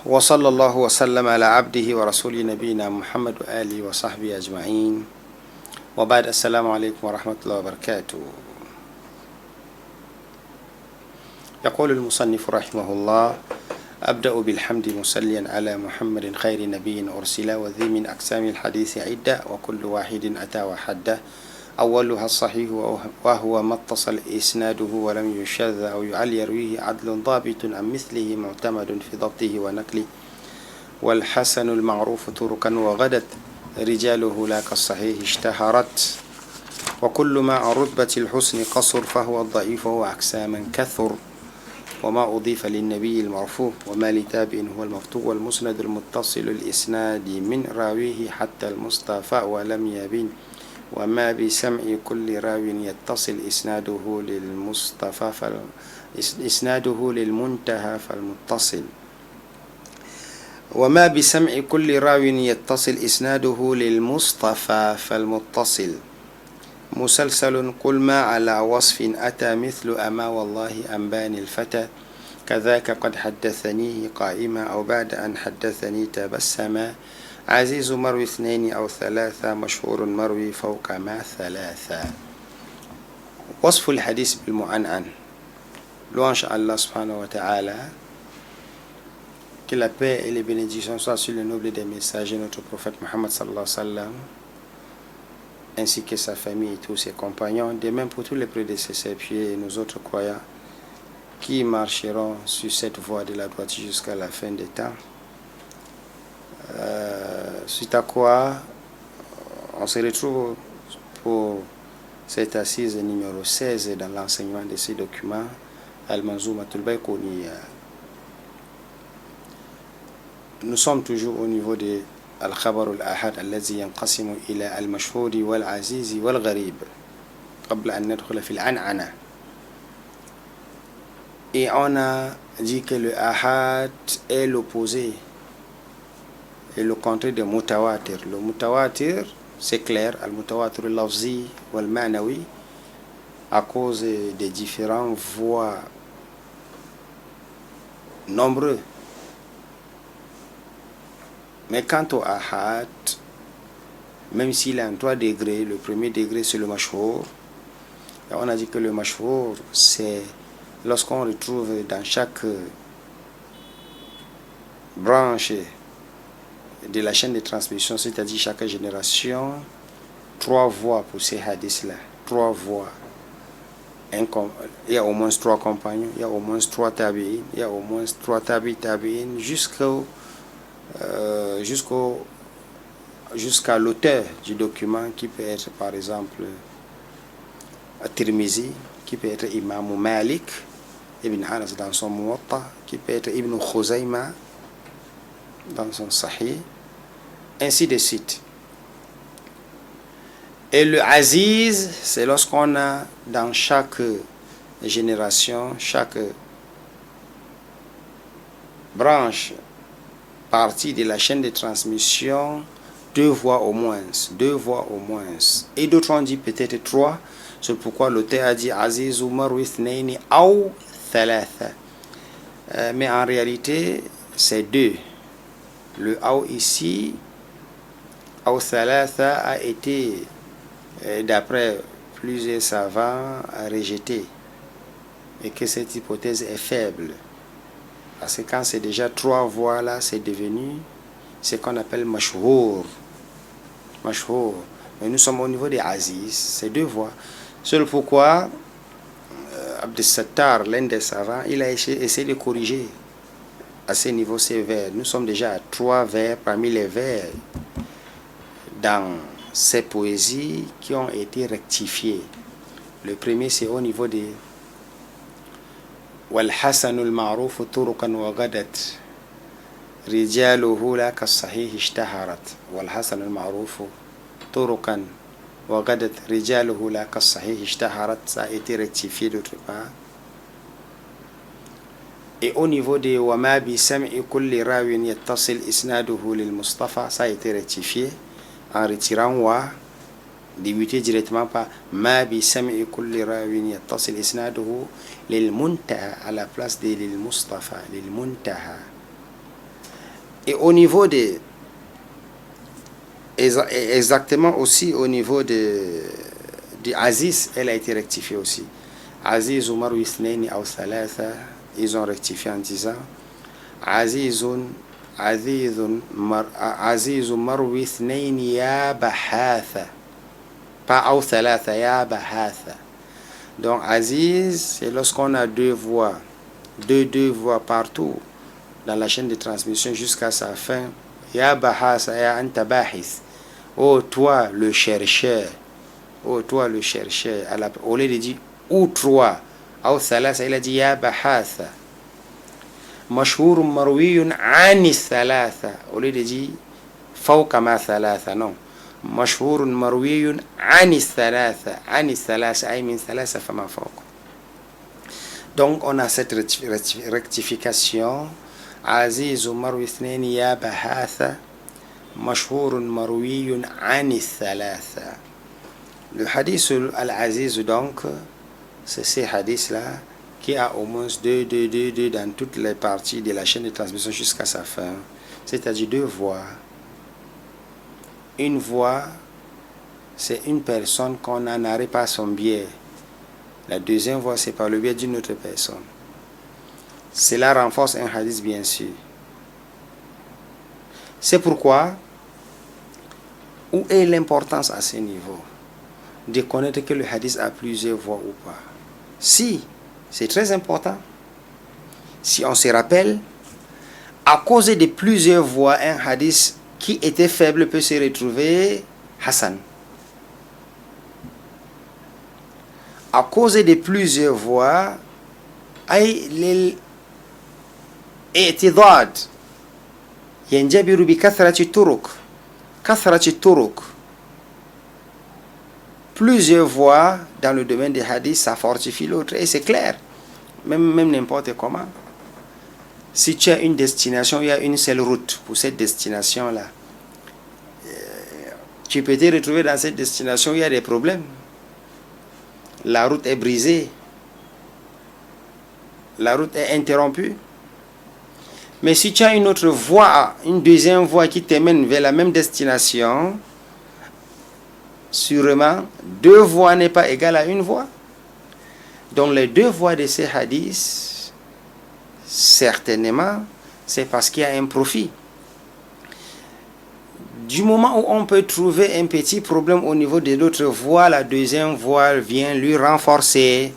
وصلى الله وسلم على عبده ورسوله نبينا محمد وآله وصحبه أجمعين وبعد السلام عليكم ورحمة الله وبركاته. يقول المصنف رحمه الله: أبدأ بالحمد مسليا على محمد خير نبي أرسل وذي من أقسام الحديث عدة وكل واحد أتى وحده أولها الصحيح وهو ما اتصل إسناده ولم يشذ أو يعل يرويه عدل ضابط عن مثله معتمد في ضبطه ونقله، والحسن المعروف طرقا وغدت رجاله لا كالصحيح اشتهرت، وكل ما عن رتبة الحسن قصر فهو الضعيف وهو أقساما كثر، وما أضيف للنبي المرفوع وما لتابع هو المفتوح، والمسند المتصل الإسناد من راويه حتى المصطفى ولم يبين، وما بسمع كل راو يتصل إسناده للمنتهى فالمتصل، وما بسمع كل راو يتصل إسناده للمصطفى فالمتصل، مسلسل قل ما على وصف أتى مثل أما والله أنباني الفتى، كذاك قد حدثنيه قائما أو بعد أن حدثني تبسما، عزيز مروي اثنين أو ثلاثة مشهور مروي فوق ما ثلاثة. وصف الحديث بالمعنعن. Louange à Allah subhanahu wa ta'ala, que la paix et les bénédictions soient sur le noble des messagers, notre prophète Muhammad sallallahu alayhi wa sallam, ainsi que sa famille et tous ses compagnons, de même pour tous les prédécesseurs pieux et nos autres croyants qui marcheront sur cette voie de la droiture jusqu'à la fin des temps. Suite à quoi on se retrouve pour cette assise numéro 16 dans l'enseignement de ces documents Al-Manzoumatul Bayqouniyya. Nous sommes toujours au niveau de Al-Khabar al-Ahad الذي ينقسم إلى المشهور والعزيز والغريب قبل أن ندخل في العنعنة. Et on a dit que le Ahad est l'opposé et le contraire de Mutawatir. Le Mutawatir, c'est clair, Al-Mutawatir al-Lafzi wal-Ma'nawi, à cause des différentes voies nombreux. Mais quant au Ahad, même s'il est en 3 degrés, le premier degré c'est le Mashhour. Et on a dit que le Mashhour, c'est lorsqu'on retrouve dans chaque branche de la chaîne de transmission, c'est-à-dire chaque génération, 3 voix pour ces hadiths-là. 3 voix. Il y a au moins 3 compagnons, il y a au moins 3 tabi'in, il y a au moins 3 tabi'in jusqu'à l'auteur du document, qui peut être par exemple Tirmizi, qui peut être Imam Malik Ibn Anas dans son Muwatta, qui peut être Ibn Khuzayma dans son Sahih, ainsi de suite. Et le Aziz, c'est lorsqu'on a dans chaque génération, chaque branche, partie de la chaîne de transmission, 2 voix au moins, 2 voix au moins. Et d'autres ont dit peut-être 3, c'est pourquoi l'auteur a dit Aziz Marwi Ithnaini Aw Thalatha. Mais en réalité, c'est 2. Le Aw ici, Aw Thalatha, a été, d'après plusieurs savants, rejeté. Et que cette hypothèse est faible. Parce que quand c'est déjà 3 voix là, c'est devenu ce qu'on appelle Mashhour. Mashhour. Mais nous sommes au niveau des Aziz, c'est 2 voix. C'est pourquoi Abdel Sattar, l'un des savants, il a essayé de corriger à ce niveau ces vers. Nous sommes déjà à 3 vers parmi les vers dans ces poésies qui ont été rectifiées. Le premier, c'est au niveau de والحسن المعروف طرقا وغدت رجاله لا كالصحيح اشتهرت. والحسن المعروف طرقا وغدت رجاله لا كالصحيح اشتهرت. Ça a été rectifié d'autre part. Et au niveau de وما بسمع كل راو يتصل إسناده للمصطفى, ça a été rectifié en retirant wa, débuter directement par ما بسمع كل راو يتصل إسناده للمنتهى à la place de للمصطفى للمنتهى. Et au niveau de... Exactement aussi au niveau de Aziz, elle a été rectifiée aussi. Aziz Marwi Ithnaini aw Thalatha, ils ont rectifié en disant Azizun Aziz Marwi Ithnaini ya Bahatha. Pas aw Thalatha, ya Bahatha. Donc Aziz, c'est lorsqu'on a deux voix partout dans la chaîne de transmission jusqu'à sa fin. Ya Bahatha, ya Anta Bahith. Oh toi le chercheur. Oh toi le chercheur. Au lieu de dire ou trois. Aw Thalatha, il a dit ya Bahatha. مشهور مروي عن الثلاثة. Au lieu de dire فوق ما ثلاثة. Non. مشهور مروي عن الثلاثة. عن الثلاثة أي من ثلاثة فما فوق. Donc on a cette rectification. عزيز مروي اثنين يا بحاثة. مشهور مروي عن الثلاثة. Le hadith al-Aziz donc, c'est ces hadiths-là qui a au moins deux dans toutes les parties de la chaîne de transmission jusqu'à sa fin. C'est-à-dire deux voix. Une voix, c'est une personne qu'on n'arrête pas son biais. La deuxième voix, c'est par le biais d'une autre personne. Cela renforce un hadith, bien sûr. C'est pourquoi, où est l'importance à ce niveau de connaître que le hadith a plusieurs voix ou pas? Si, c'est très important. Si on se rappelle, à cause de plusieurs voix, un hadith qui était faible peut se retrouver Hassan. À cause de plusieurs voix, il اعتضاد ينجبر بكثرة الطرق. Plusieurs voix dans le domaine des hadiths, ça fortifie l'autre. Et c'est clair, même n'importe comment. Si tu as une destination, il y a une seule route pour cette destination-là. Tu peux te retrouver dans cette destination, il y a des problèmes. La route est brisée. La route est interrompue. Mais si tu as une autre voie, une deuxième voie qui te mène vers la même destination, sûrement, deux voies n'est pas égale à une voie. Donc les deux voies de ces hadiths, certainement, c'est parce qu'il y a un profit. Du moment où on peut trouver un petit problème au niveau de l'autre voie, la deuxième voie vient lui renforcer.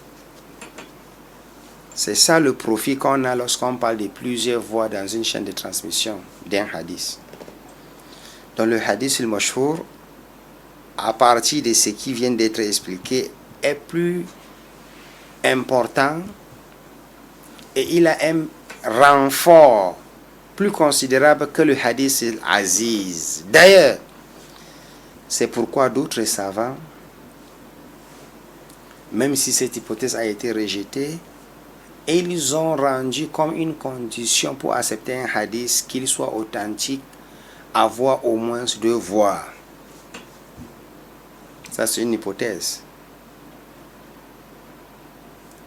C'est ça le profit qu'on a lorsqu'on parle de plusieurs voies dans une chaîne de transmission d'un hadith. Dans le hadith al-mashhur, à partir de ce qui vient d'être expliqué, est plus important et il a un renfort plus considérable que le hadith al-Aziz. D'ailleurs, c'est pourquoi d'autres savants, même si cette hypothèse a été rejetée, ils ont rendu comme une condition pour accepter un hadith qu'il soit authentique, avoir au moins deux voix. Ça, c'est une hypothèse.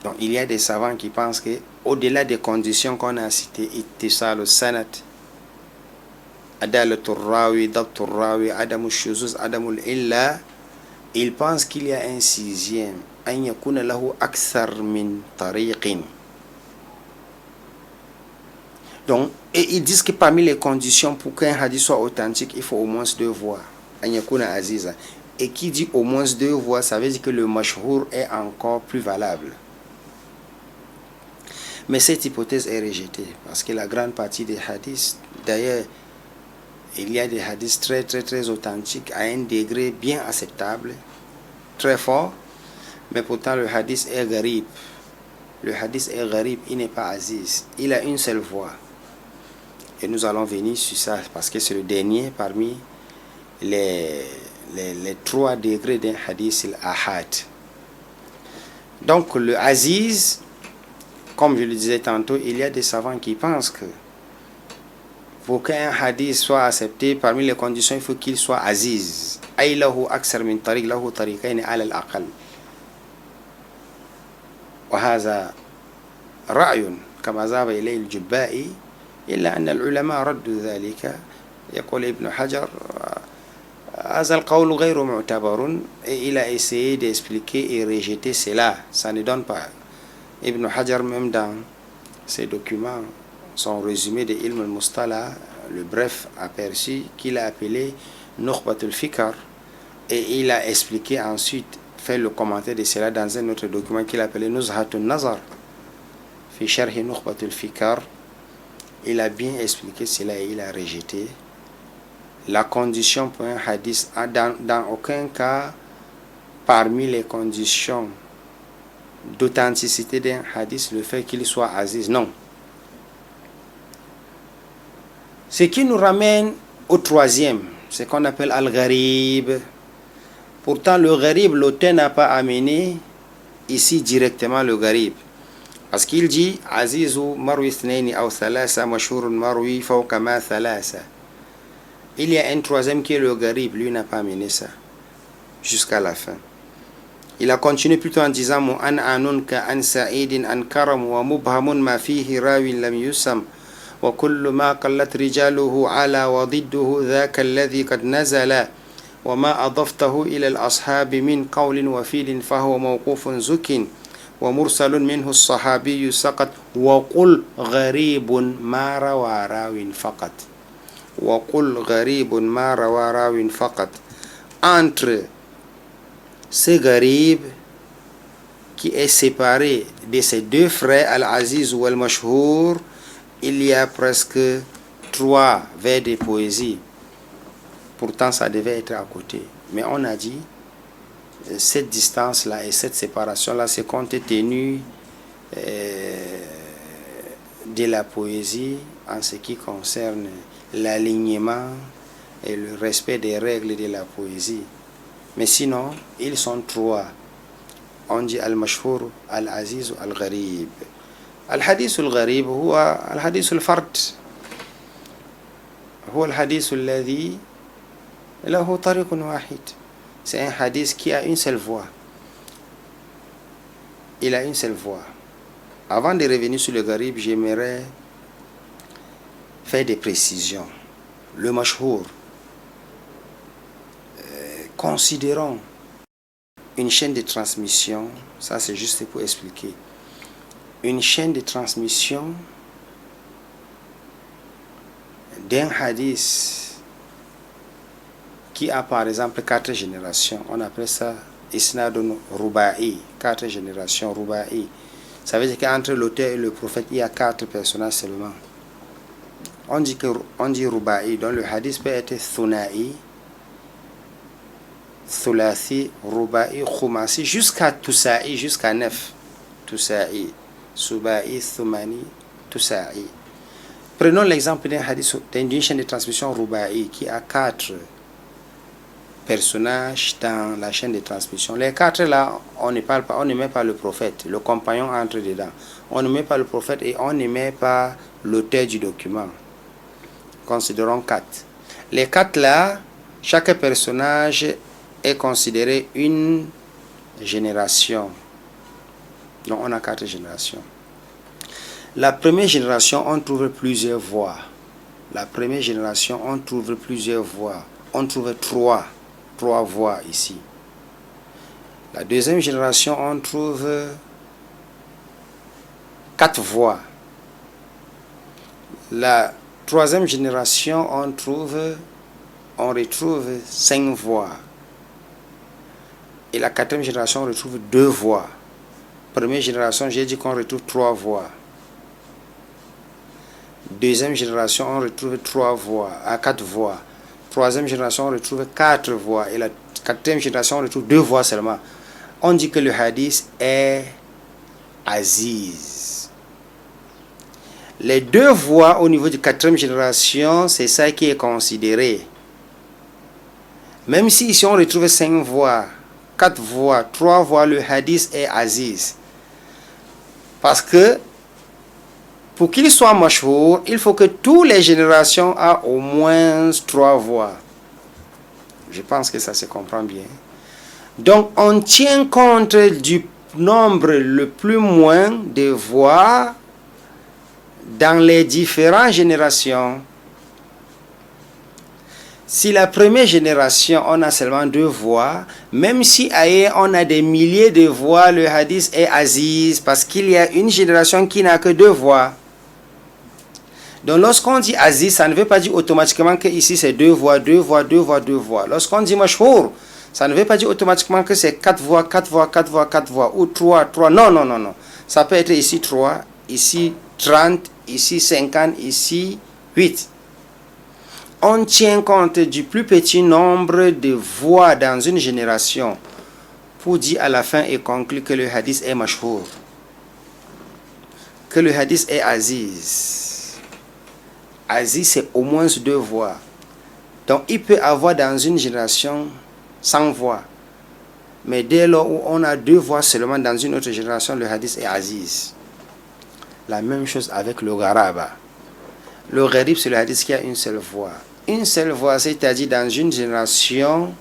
Donc, il y a des savants qui pensent que, au-delà des conditions qu'on a citées, ittisal al-sanad, adalat al-rawi, dabt al-rawi, adam al-shuzuz, adam al-illa, ils pensent qu'il y a un sixième, an yakuna lahu akthar min tariqin. Donc, et ils disent que parmi les conditions pour qu'un hadith soit authentique, il faut au moins deux voix. An yakuna aziza. Et qui dit au moins deux voix, ça veut dire que le mashhur est encore plus valable. Mais cette hypothèse est rejetée parce que la grande partie des hadiths, d'ailleurs, il y a des hadiths très authentiques à un degré bien acceptable, très fort, mais pourtant le hadith est gharib. Le hadith est gharib, il n'est pas aziz. Il a une seule voix. Et nous allons venir sur ça parce que c'est le dernier parmi les trois degrés d'un hadith al-ahad. Donc le aziz, comme je le disais tantôt, il y a des savants qui pensent que pour qu'un hadith soit accepté, parmi les conditions, il faut qu'il soit aziz. Ay lahu aksar min tariq, lahu tariqayn ala al-aqal. Wa hadha ra'yun kama zaba ilayhi al-Jubba'i إلا أن العلماء ردوا ذلك. يقول ابن حجر هذا القول غير معتبر. Il a essayé d'expliquer et rejeter cela. Ça ne donne pas. Ibn Hajar, même dans ses documents, son résumé de Ilm al-Mustala, le bref aperçu qu'il a appelé Nukhbat al-Fikr, et il a expliqué ensuite, fait le commentaire de cela dans un autre document qu'il a appelé Nuzhat al-Nazar, fi Sharh Nukhbat al-Fikr. Il a bien expliqué cela et il a rejeté la condition pour un hadith. Dans aucun cas, parmi les conditions d'authenticité d'un hadith, le fait qu'il soit aziz, non. Ce qui nous ramène au troisième, ce qu'on appelle al-gharib. Pourtant, le gharib, l'auteur n'a pas amené ici directement le gharib. Parce qu'il dit azizu marwi thnaini aw thalasa mashhurun marwi fawqa ma thalasa. Il y a un troisième qui est le gharib, lui n'a pas amené ça jusqu'à la fin. Il a continué plutôt en disant mu'an anun ka an sa'idin an karam wa mubhamun ma fihi rawin lam yusam wa kullu ma qallat rijaluhu ala wa didduhu dhaka alladhi qad nazala wa ma adaftahu ila al-ashabi min qawlin wa filin fahuwa mawqufun zukin wa mursalun minhu as-sahabiyyu saqat wa qul gharibun ma rawa rawin faqat wa qul gharibun ma rawa rawin faqat. Entre ce gharib qui est séparé de ses deux frères Al-Aziz ou Al-Mashhour, il y a presque 3 vers de poésie. Pourtant ça devait être à côté, mais on a dit cette distance là et cette séparation là, c'est compte tenu de la poésie en ce qui concerne l'alignement et le respect des règles de la poésie. Mais sinon, ils sont 3. On dit al-mashhur, al-aziz ou al-gharib. Al-hadith al-gharib huwa al-hadith al-fard. Huwa al-hadith alladhi lahu tariqun wahid. C'est un hadith qui a une seule voix. Il a une seule voix. Avant de revenir sur le gharib, j'aimerais faire des précisions. Le mashhur, considérons une chaîne de transmission, ça c'est juste pour expliquer, une chaîne de transmission d'un hadith qui a par exemple 4 générations. On appelle ça isnadun ruba'i, 4 générations ruba'i. Ça veut dire qu'entre l'auteur et le prophète, il y a 4 personnages seulement. On dit ruba'i, donc le hadith peut être thuna'i, thulathi, ruba'i, khumasi, jusqu'à tusa'i, jusqu'à 9. Tusa'i, suba'i, thumani, tusa'i. Prenons l'exemple d'un hadith, d'une chaîne de transmission ruba'i qui a 4 personnages dans la chaîne de transmission. Les 4 là, on ne parle pas, on ne met pas le prophète, le compagnon entre dedans. On ne met pas le prophète et on ne met pas l'auteur du document. Considérons 4. Les 4 là, chaque personnage est considéré une génération. Donc on a 4 générations. La première génération, on trouve plusieurs voix. La première génération, on trouve plusieurs voix. On trouve 3 voix ici. La deuxième génération, on trouve 4 voix. La troisième génération, on retrouve 5 voix. Et la quatrième génération, on retrouve 2 voix. Première génération, j'ai dit qu'on retrouve 3 voix. Deuxième génération, on retrouve 3 voix, à 4 voix. Troisième génération, on retrouve 4 voix. Et la quatrième génération, on retrouve 2 voix seulement. On dit que le hadith est aziz. Les 2 voix au niveau de quatrième génération, c'est ça qui est considéré. Même si ici on retrouve 5 voix, 4 voix, 3 voix, le hadith est aziz. Parce que pour qu'il soit mashhour, il faut que toutes les générations aient au moins 3 voix. Je pense que ça se comprend bien. Donc on tient compte du nombre le plus moins de voix dans les différentes générations, si la première génération, on a seulement 2 voix, même si ailleurs on a des milliers de voix, le hadith est aziz, parce qu'il y a une génération qui n'a que 2 voix. Donc lorsqu'on dit aziz, ça ne veut pas dire automatiquement que ici c'est 2 voix, 2 voix, 2 voix, 2 voix. Lorsqu'on dit mashhour, ça ne veut pas dire automatiquement que c'est 4 voix, 4 voix, 4 voix, 4 voix, ou 3, 3. Non, non, non, non. Ça peut être ici 3, ici 30, ici 50, ici 8. On tient compte du plus petit nombre de voix dans une génération pour dire à la fin et conclure que le hadith est mashhour, que le hadith est aziz. Aziz, c'est au moins 2 voix. Donc il peut avoir dans une génération 100 voix. Mais dès lors où on a 2 voix seulement dans une autre génération, le hadith est aziz. La même chose avec le gharaba. Le gharib, c'est le hadith qui a une seule voix. Une seule voix, c'est-à-dire dans une génération,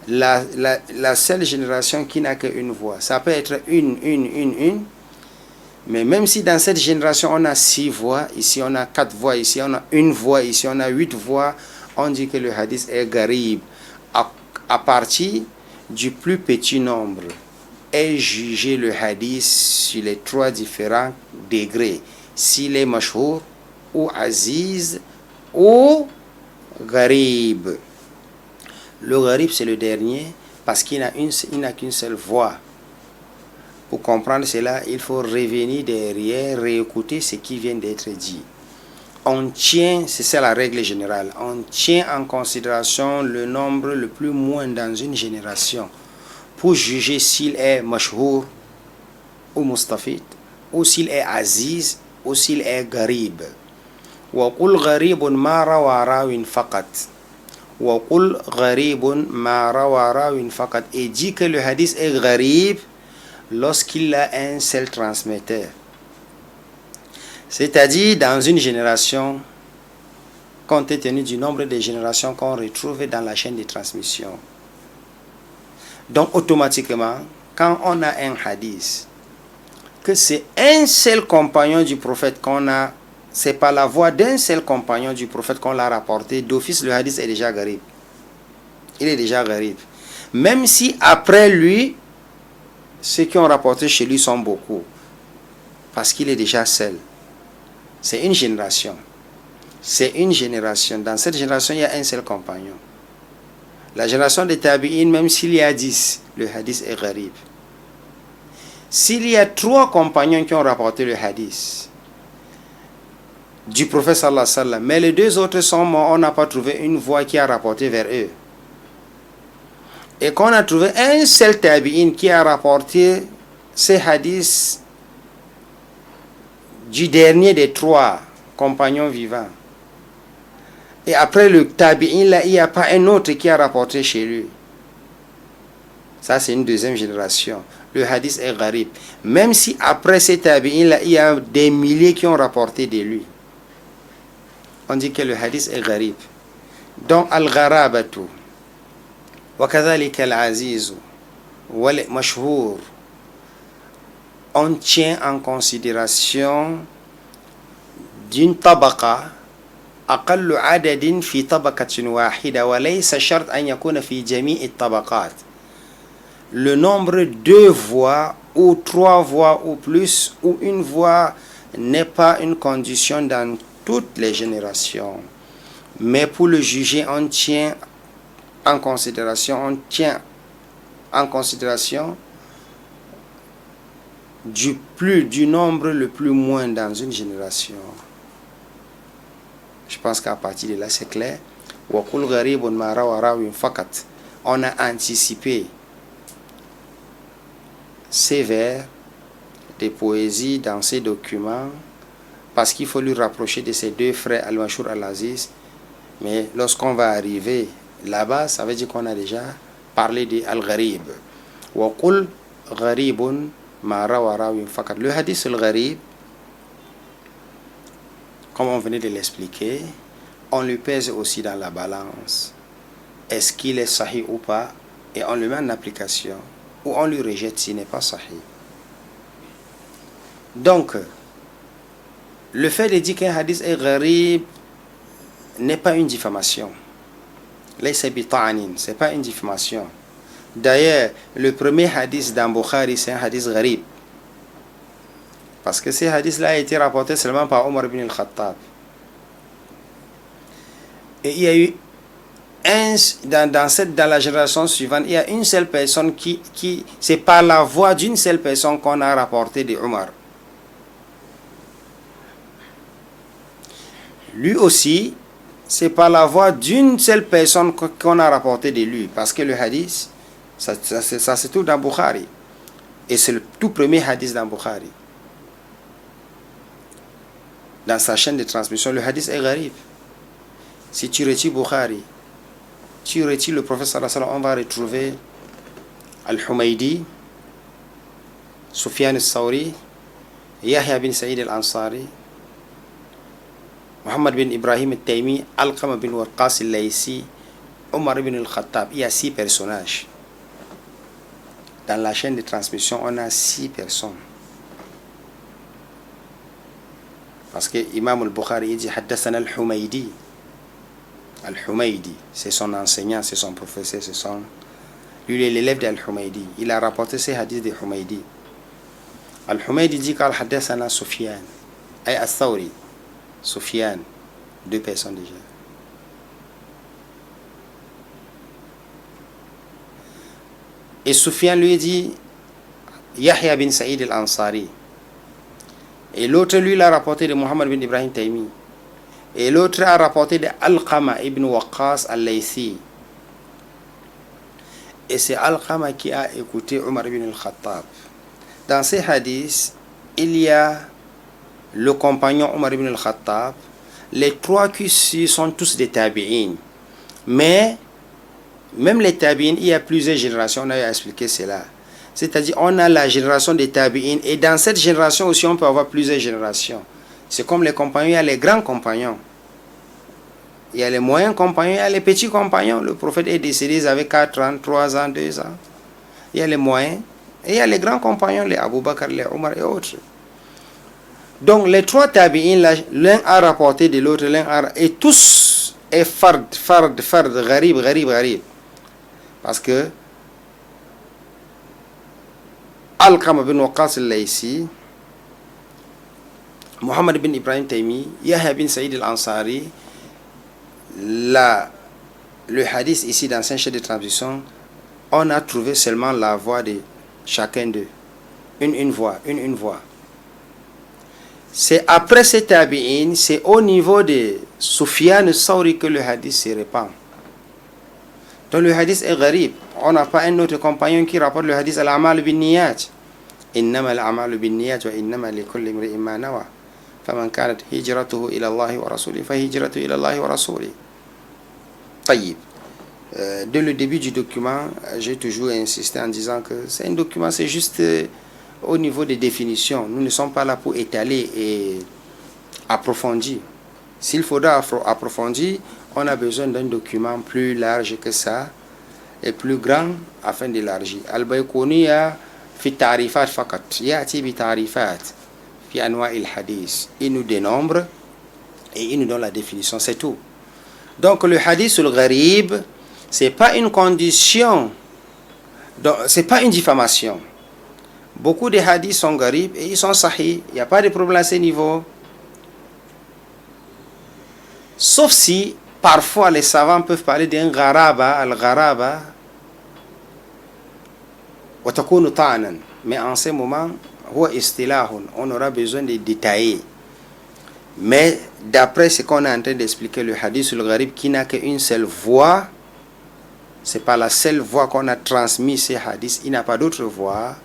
la seule génération qui n'a qu'une voix. Ça peut être une. Mais même si dans cette génération, on a 6 voix, ici on a 4 voix, ici on a 1 voix, ici on a 8 voix, on dit que le hadith est gharib. À partir du plus petit nombre, est jugé le hadith sur les 3 différents degrés. S'il est mashhour, ou aziz, ou gharib. Le gharib, c'est le dernier, parce qu'il n'a qu'une seule voix. Pour comprendre cela, il faut revenir derrière, réécouter ce qui vient d'être dit. On tient, c'est ça la règle générale, on tient en considération le nombre le plus moins dans une génération pour juger s'il est mashhour ou mustafid, ou s'il est aziz, ou s'il est gharib. وَقُلْ غَرِيبٌ مَا رَوَى رَاوٍ فَقَطْ. وَقُلْ غَرِيبٌ مَا رَوَى رَاوٍ فَقَطْ. Et dit que le hadith est gharib lorsqu'il a un seul transmetteur. C'est-à-dire dans une génération, compte tenu du nombre de générations qu'on retrouve dans la chaîne de transmission. Donc automatiquement, quand on a un hadith, que c'est un seul compagnon du prophète qu'on a, c'est par la voix d'un seul compagnon du prophète qu'on l'a rapporté, d'office le hadith est déjà gharib. Il est déjà gharib. Même si après lui, ceux qui ont rapporté chez lui sont beaucoup. Parce qu'il est déjà seul. C'est une génération. C'est une génération. Dans cette génération, il y a un seul compagnon. La génération des tabi'in, même s'il y a 10, le hadith est gharib. S'il y a 3 compagnons qui ont rapporté le hadith du prophète sallallahu alayhi wa sallam, mais les 2 autres sont morts, on n'a pas trouvé une voix qui a rapporté vers eux. Et qu'on a trouvé un seul tabi'in qui a rapporté ces hadiths du dernier des 3 compagnons vivants. Et après le tabi'in, là, il n'y a pas un autre qui a rapporté chez lui. Ça, c'est une deuxième génération. Le hadith est gharib. Même si après ces tabi'in, là, il y a des milliers qui ont rapporté de lui. On dit que le hadith est gharib. Donc, al-gharabatu, wa kadhalika al-azizu, wal mashhour, on tient en considération d'une tabaqa أقل عدد في طبقة واحدة وليس شرط أن يكون في جميع الطبقات. Le nombre 2 voix ou 3 voix ou plus ou une voix n'est pas une condition dans toutes les générations. Mais pour le juger, on tient en considération du nombre le plus moins dans une génération. Je pense qu'à partir de là, c'est clair. On a anticipé ces vers de poésie dans ces documents parce qu'il faut lui rapprocher de ses 2 frères Al-Mashhour Al-Aziz. Mais lorsqu'on va arriver là-bas, ça veut dire qu'on a déjà parlé de Al-Gharib. Le hadith Al-Gharib, comme on venait de l'expliquer, on le pèse aussi dans la balance. Est-ce qu'il est sahih ou pas? Et on le met en application. Ou on le rejette s'il n'est pas sahih. Donc, le fait de dire qu'un hadith est gharib n'est pas une diffamation. Laysa bi ta'anin, c'est pas une diffamation. D'ailleurs, le premier hadith dans Bukhari, c'est un hadith gharib. Parce que ce hadith-là a été rapporté seulement par Omar ibn al-Khattab. Et il y a eu dans la génération suivante, il y a une seule personne c'est par la voix d'une seule personne qu'on a rapporté de Omar. Lui aussi, c'est par la voix d'une seule personne qu'on a rapporté de lui. Parce que le hadith, ça se trouve dans Bukhari. Et c'est le tout premier hadith dans Bukhari. Dans sa chaîne de transmission, le hadith est gharib. Si tu retires Bukhari, tu retires le prophète sallallahu alayhi wa sallam, on va retrouver Al-Humaydi, Sufyan al-Sawri, Yahya bin Sa'id al-Ansari, Muhammad bin Ibrahim al-Taymi, Alqama bin Waqqas al-Laysi, Omar ibn al-Khattab. Il y a 6 personnages. Dans la chaîne de transmission, on a 6 personnes. Parce que Imam al-Bukhari dit Haddathana al-Humaydi. Al-Humaydi, c'est son enseignant, c'est son professeur, lui, il est l'élève d'Al-Humaydi. Il a rapporté ces hadiths de Humaydi. Al-Humaydi dit qu'Al Haddathana Sufyan, ay Al-Thawri, Sufyan, 2 personnes déjà. Et Sufyan lui dit Yahya bin Sa'id al-Ansari. Et l'autre, lui, l'a rapporté de Muhammad bin Ibrahim Taymi. Et l'autre a rapporté de Alqama ibn Waqqas al-Laythi. Et c'est Alqama qui a écouté Omar ibn al-Khattab. Dans ces hadiths, il y a le compagnon Omar ibn al-Khattab. Les 3 qui sont tous des tabi'in. Mais, même les tabi'in, il y a plusieurs générations, on a expliqué cela. C'est-à-dire, on a la génération des tabi'in. Et dans cette génération aussi, on peut avoir plusieurs générations. C'est comme les compagnons, il y a les grands compagnons. Il y a les moyens compagnons, il y a les petits compagnons. Le prophète est décédé, ils avaient 4 ans, 3 ans, 2 ans. Il y a les moyens. Et il y a les grands compagnons, les Abu Bakr, les Omar et autres. Donc les 3 tabi'in, l'un a rapporté de l'autre, et tous est fard, gharib. Parce que Alqama bin Waqqas al-Laysi, Muhammad bin Ibrahim Taymi, Yahya bin Sa'id al-Ansari, le hadith ici dans Saint-Chef de Transition, on a trouvé seulement la voix de chacun d'eux. Une voix. C'est après ces tabi'in, c'est au niveau de Sufyan al-Sawri que le hadith se répand. Donc le hadith est gharib. On n'a pas un autre compagnon qui rapporte le hadith al-amal bin niyat. Innama al-amal bin niyat wa innama li kulli imri'in ma nawa. فمن كانت هجرته إلى الله ورسوله فهجرته إلى الله ورسوله. طيب. Dès le début du document, j'ai toujours insisté en disant que c'est un document, c'est juste au niveau des définitions. Nous ne sommes pas là pour étaler et approfondir. S'il faudra approfondir, on a besoin d'un document plus large que ça et plus grand afin d'élargir. Al-Bayquni fi ta'rifat faqat, ya'ti bi ta'rifat. Il nous dénombre et il nous donne la définition, c'est tout. Donc le hadith sur le gharib, c'est pas une condition, c'est pas une diffamation. Beaucoup de hadiths sont gharib et ils sont sahih, il n'y a pas de problème à ce niveau. Sauf si parfois les savants peuvent parler d'un gharaba, al-gharaba wa takunu ta'nan, mais en ce moment on aura besoin de détailler. Mais d'après ce qu'on est en train d'expliquer, le hadith sur le gharib qui n'a qu'une seule voix, c'est pas la seule voix qu'on a transmis ces hadiths, il n'a pas d'autre voix,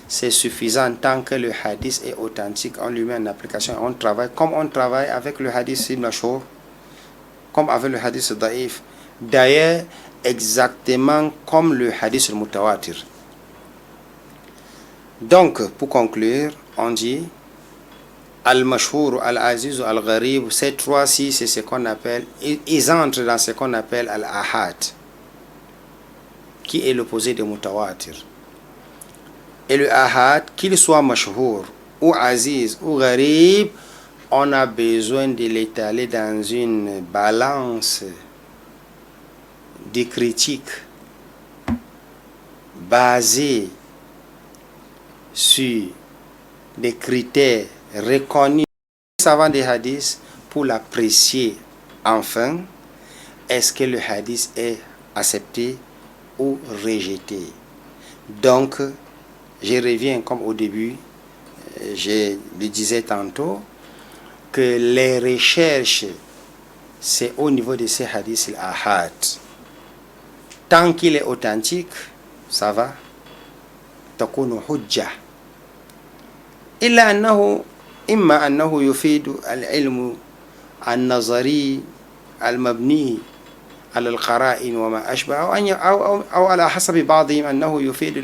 c'est suffisant tant que le hadith est authentique, on lui met en application, on travaille comme on travaille avec le hadith ibn Ashur, comme avec le hadith daif, d'ailleurs exactement comme le hadith mutawatir. Donc, pour conclure, on dit Al-Mashhur, Al-Aziz, Al-Gharib, ces 3-ci, c'est ce qu'on appelle, ils entrent dans ce qu'on appelle Al-Ahad, qui est l'opposé de Mutawatir. Et le Ahad, qu'il soit Mashhur, ou Aziz, ou Gharib, on a besoin de l'étaler dans une balance de critique basée sur des critères reconnus savants des hadiths pour l'apprécier. Enfin, est-ce que le hadith est accepté ou rejeté? Donc, je reviens comme au début, je le disais tantôt, que les recherches, c'est au niveau de ces hadiths al-ahad. Tant qu'il est authentique, ça va. تكون حجة إلا أنه إما أنه يفيد العلم النظري المبني على القرائن وما أشبه أو على حسب بعضهم أنه يفيد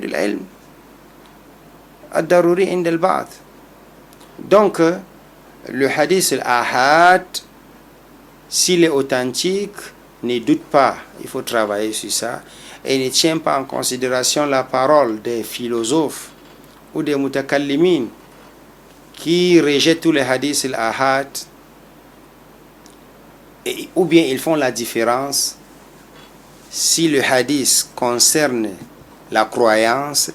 العلم الضروري عند البعض. Donc, le hadith al-ahad, s'il est authentique, ne doute pas, il faut travailler sur ça, et ne tient pas en considération la parole des philosophes ou des mutakallimin qui rejettent tous les hadiths al-ahad, ou bien ils font la différence. Si le hadith concerne la croyance,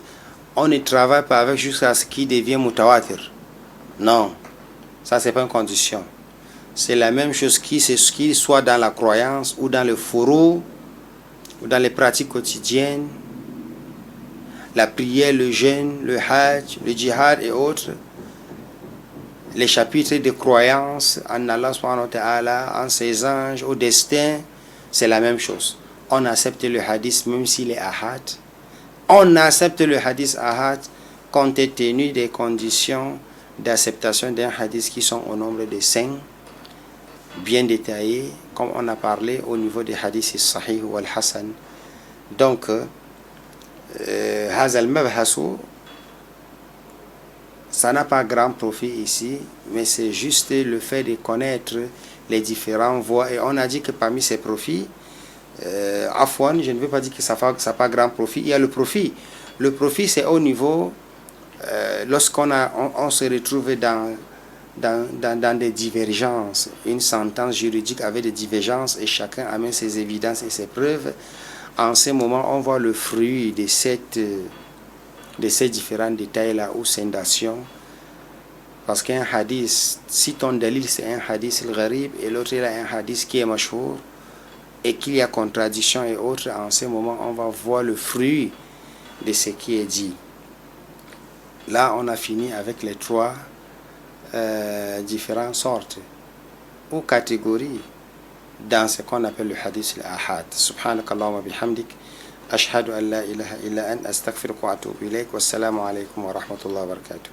on ne travaille pas avec jusqu'à ce qu'il devienne mutawatir. Non, ça c'est pas une condition. C'est la même chose qu'il soit dans la croyance ou dans le furu ou dans les pratiques quotidiennes, la prière, le jeûne, le hajj, le djihad et autres, les chapitres de croyance en Allah subhanahu wa ta'ala, en ses anges, au destin, c'est la même chose. On accepte le hadith même s'il est ahad. On accepte le hadith ahad compte tenu des conditions d'acceptation d'un hadith qui sont au nombre de 5, bien détaillés, comme on a parlé au niveau des hadiths sahih ou al-hasan. Donc, هذا المبحث, ça n'a pas grand profit ici, mais c'est juste le fait de connaître les différentes voies. Et on a dit que parmi ces profits, Afwan, je ne veux pas dire que ça n'a pas grand profit. Il y a le profit. Le profit, c'est au niveau, lorsqu'on on se retrouve dans des divergences, une sentence juridique avec des divergences et chacun amène ses évidences et ses preuves. En ce moment, on voit le fruit de ces différents détails-là ou sendations. Parce qu'un hadith, si ton dalil c'est un hadith al-gharib et l'autre il a un hadith qui est mashhour et qu'il y a contradiction et autres, en ce moment, on va voir le fruit de ce qui est dit. Là, on a fini avec les 3 différentes sortes ou catégories dans ce qu'on appelle le hadith al-ahad. Subhanakallahumma bihamdik, ashhadu an la ilaha illa ant, astaghfiruka wa atubu ilayk, wassalamu alaykum wa rahmatullahi wa barakatuh.